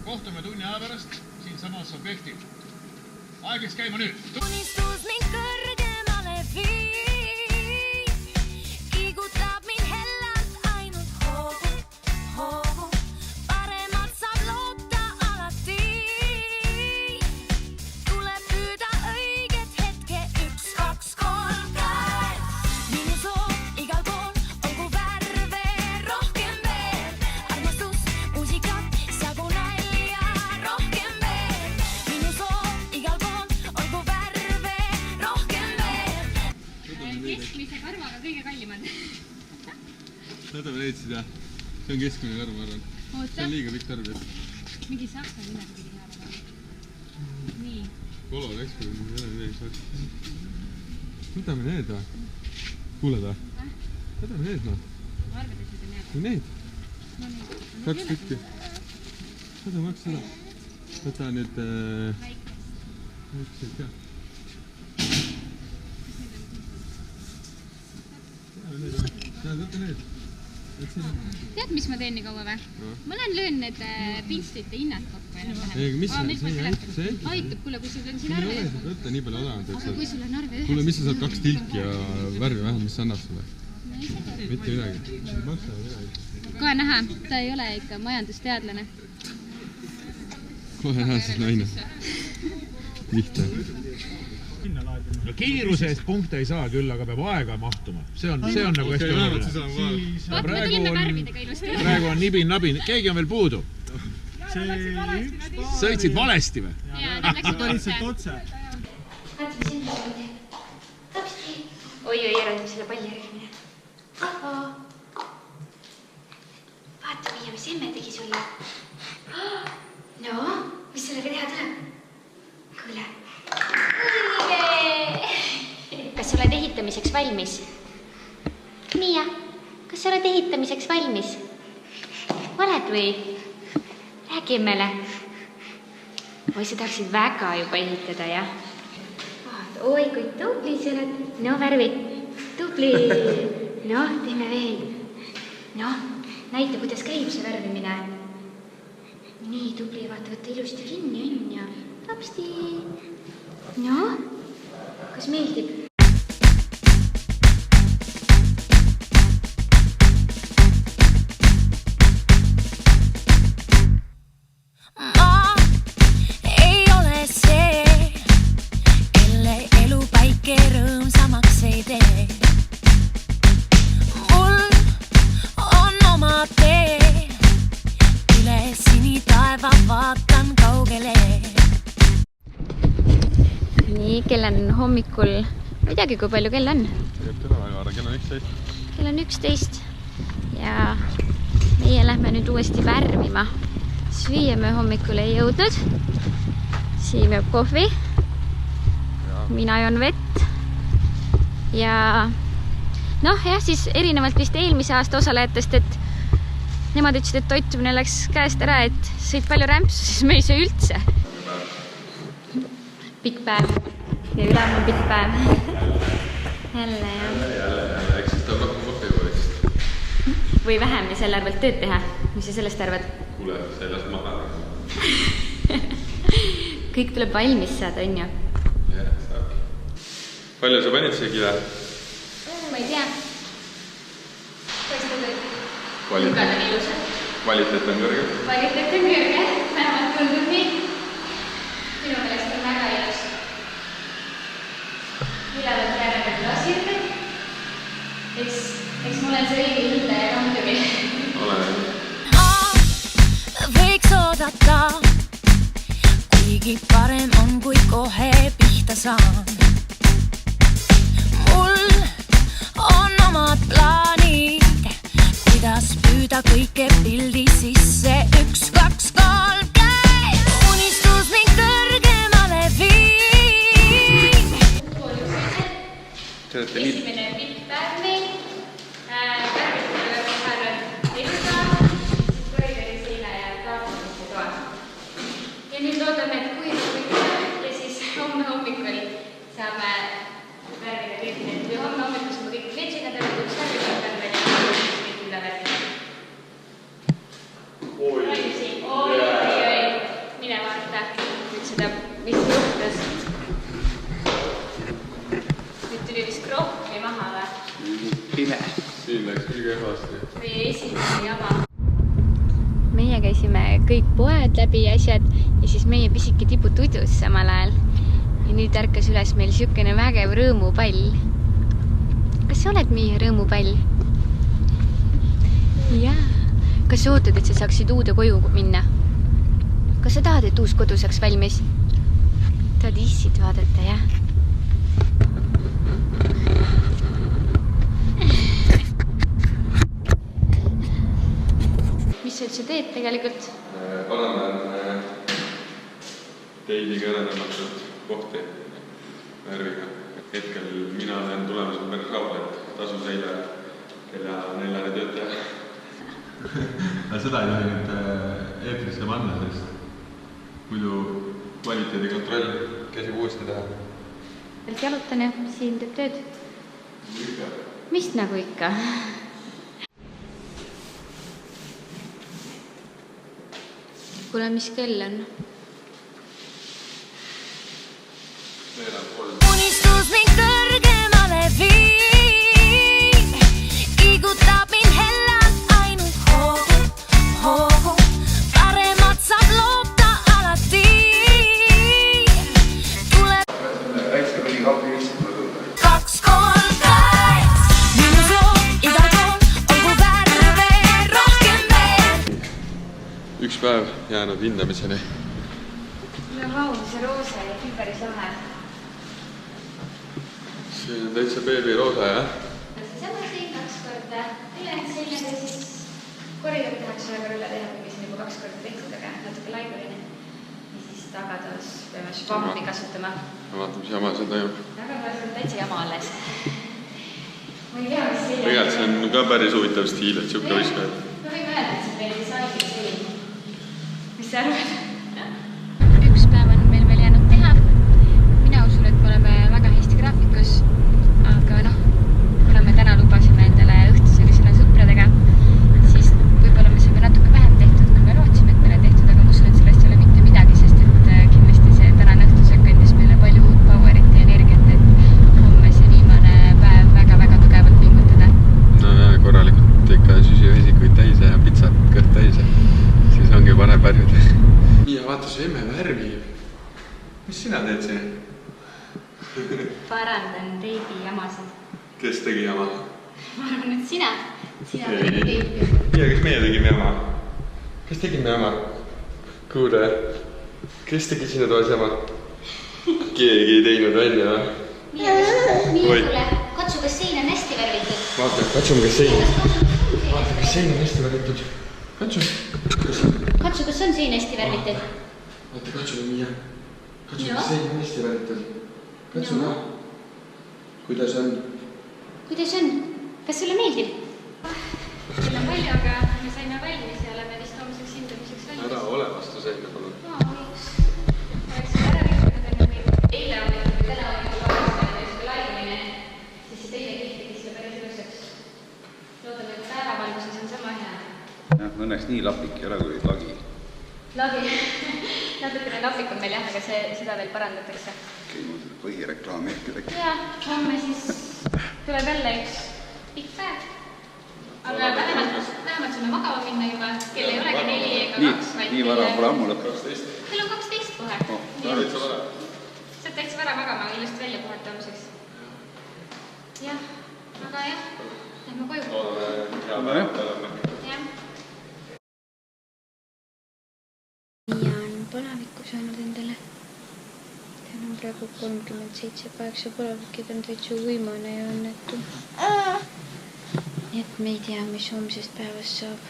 kohtume tunni aja pärast siin samas objektil. Aeg võiks käima nüüd. Unistus mind kõrgemale viib, kiigutab mind hellalt ainult hoogu. Paremat saab loota alati. Tuleb püüda õiget hetke 1, 2, 3 käed. Minu soov igal pool, olgu värve rohkem veel. Armastus, muusikat, sagu nalja rohkem veel. Minu soov igal pool, olgu värve rohkem veel. Keskmise karvaga kõige kallimad. Seda me leidsid, jah? See on keskmine karv, ma arvan. See on liiga pikk tarv. Mingi saksa nimega pidi hea väga. Nii. Kolor eksperimendi ei ole midagi saksa. Võtame need või? Kuuled või? Võtame need noh. Arvad, et need on hea? Need? No nii. 2 tükki. Võta maks seda. Võta nüüd... Väikseid ka. Võta need. Tead, mis ma teen nii kaua või? Ma löön need pinslite hinnad kokku. Mis see aitab? Aitab, kuule, kui sul on siin arve. Võtta nii palju odavalt. Aga kui sul on arve ühes. Kuule, mis sa saad 2 tilki ja värvi vähem, mis sa annab sulle? Mitte midagi. Kohe näha, ta ei ole ikka majandusteadlane. Kohe näha siis naine. Lihtne. No kiiruse eest punkte ei saa küll, aga peab aega mahtuma. See on nagu hästi oluline. Me tulime värvidega ilusti. Praegu on nibin-nabin. Keegi on veel puudu. Sõitsid valesti või? Jaa, ta läksid otse. Vaatame sinna poodi. Tapsti. Oi, eraldab selle palli järgmine. Vaata, Miia, mis emme tegi sulle. No, mis sellega teha tuleb? Kuule. Kas sa oled ehitamiseks valmis? Miia, kas sa oled ehitamiseks valmis? Oled või? Räägi emmele. Oi, sa tahaksid väga juba ehitada, jah? Oi, kui tubli sa oled. No, värvid. Tubli. Noh, teeme veel. Noh, näita, kuidas käib see värvimine. Nii tubli, vaata, võtta ilusti kinni, on ja tapsti. Noh, kas meeldib? Ma ei ole see, kelle elu päike rõõmsamaks ei tee. Mul on oma tee, üle sinitaeva vaatan kaugele. Nii, kell on hommikul, ma ei teagi, kui palju kell on. Kell on 11. Kell on 11 ja meie lähme nüüd uuesti värvima. Süüa me hommikul ei jõudnud. Siim joob kohvi. Mina joon vett. Ja noh, jah, siis erinevalt vist eelmise aasta osalejatest, et nemad ütlesid, et toitumine läks käest ära, et sõid palju rämpsu, siis me ei söö üldse. Pikk päev ja ülehomme on pikk päev. Jälle, jah. Jälle, eks siis tuleb rohkem kohvi juba vist. Või vähem ja selle arvelt tööd teha. Mis sa sellest arvad? Kuule, sa ei lase maha. Kõik tuleb valmis saada, on ju? Jah, saab. Palju sa panid siia kive? Ma ei tea. Paistab, et Kvaliteet. nurgad on ilusad. Kvaliteet on kõrge. Kvaliteet on kõrge. Vähemalt tundub nii. Minu meelest on väga ilus. Ülevad järele klassirged. Eks mul on see õige hilde ja muidugi. Ole. Võiks oodata, kuigi parem on, kui kohe pihta saan. Mul on omad plaanid, kuidas püüda kõike pildi sisse 1, 2, 3 käib. Unistus mind kõrgemale viib. Esimene pikk päev meil. Ja nüüd loodame, et kuivab kõik ja siis homme hommikul saame värvida kõik need. Või homme hommikul saame kõik vetsinad ära, kus värvida ja kõik mida värvida. Oi, seda, mis juhtus. Nüüd tuli vist krohvi maha või? Pime. Siin läks küll kehvasti. Meie esimene jama. Meie käisime kõik poed läbi ja asjad ja siis meie pisike tibut udus samal ajal. Ja nüüd ärkas üles meil siukene vägev rõõmupall. Kas sa oled meie rõõmupall? Jaa. Kas sa ootad, et sa saaksid uude koju minna? Kas sa tahad, et uus kodu saaks valmis? Tahad issid vaadata, jah? Mis sa üldse teed tegelikult? Parandan teidiga ära tõmmatud kohti värviga. Hetkel mina olen tulemas päris rahul, et tasus eile kella 4 töötaja. Aga seda ei tohi nüüd eetrisse panna, sest muidu kvaliteedikontroll käsib uuesti teha. Veel jalutan ja siin teeb tööd. Mis nagu ikka? Kuule, mis kell on? Unistus mind kõrgemale viib, igutab mind hellalt ainult hoogu, paremat saab loota alati. Väikse kuni kapi viisid. 2-3 käes, minu soov igal pool, olgu värve rohkem veel. Üks päev jäänud hindamiseni. Vau, see roosa ja päris lahe. See on täitsa beebiroosa, jah? Sama siin 2 korda, ülejäänud selline siis koridor tehakse väga üle teha, kuigi see on juba 2 korda tehtud, aga natuke laibuline. Ja siis tagatoos peame švammi kasutama. Ma vaatan, mis jama see toimub. Aga ma olen täitsa jama alles. Ma ei tea, mis selline. Tegelikult see on ka päris huvitav stiil, et siuke viskad. Ma võin öelda, et see on veel disaini selline. Mis sa arvad? Üks päev on meil veel jäänud teha. Mina usun, et me oleme väga hästi graafikus, aga noh, kuna me täna lubasime endale õhtusöögisena sõpradega, siis võib-olla me saime natuke vähem tehtud, kui me lootsime, et meil on tehtud, aga ma usun, et sellest ei ole mitte midagi, sest et kindlasti see tänane õhtusöök andis meile palju uut powerit ja energiat, et homme see viimane päev väga-väga tugevalt pingutada. No ja korralikult ikka süsivesikuid täis ja pitsat kõht täis ja siis ongi paneb värvid. Nii ja vaata, see emme värvi. Mis sina teed siin? Parandan teibi jamasid. Kes tegi jama? Ma arvan, et sina. Sina Ei. tegid teibi. Ja, kes meie tegime jama? Kes tegime jama? Kuule, kes tegi sinu toas jama? Keegi ei teinud välja. Kuule, katsu, kas sein on hästi värvitud. Vaata, katsume, kas sein on hästi värvitud. Katsu. Katsu, kas on sein hästi värvitud. Vaata, katsume, Miia. Katsu, kas sein on hästi värvitud. Katsu ka. Kuidas on? Kuidas on? Kas sulle meeldib? Meil on palju, aga me saime valmis ja oleme vist homseks hindamiseks valmis. Ära ole vastu seina, palun. Oleks ära rikkunud, eile oli või täna oli juba laimine, siis see teine kiht tegi seda päris ilusaks. Loodame, et päevavalguses on sama hea. Jah, õnneks nii lapik ei ole kui lagi. Lagi. Natukene napik on meil jah, aga seda veel parandatakse. Põhireklaam ehk äkki. Ja, homme siis tuleb jälle üks pikk päev. Aga vähemalt saame magama minna juba, kell ei olegi 4 ega 2. Nii vara pole ammu lõpp. Kell on 12 kohe. Saad täitsa vara magama, ilusti välja puhata homseks. Jah, aga jah, lähme koju. Jah. Miia on palavikku saanud endale. Täna on praegu 37,8 palavukid on täitsa uimane ja õnnetu. Nii et me ei tea, mis homsest päevast saab.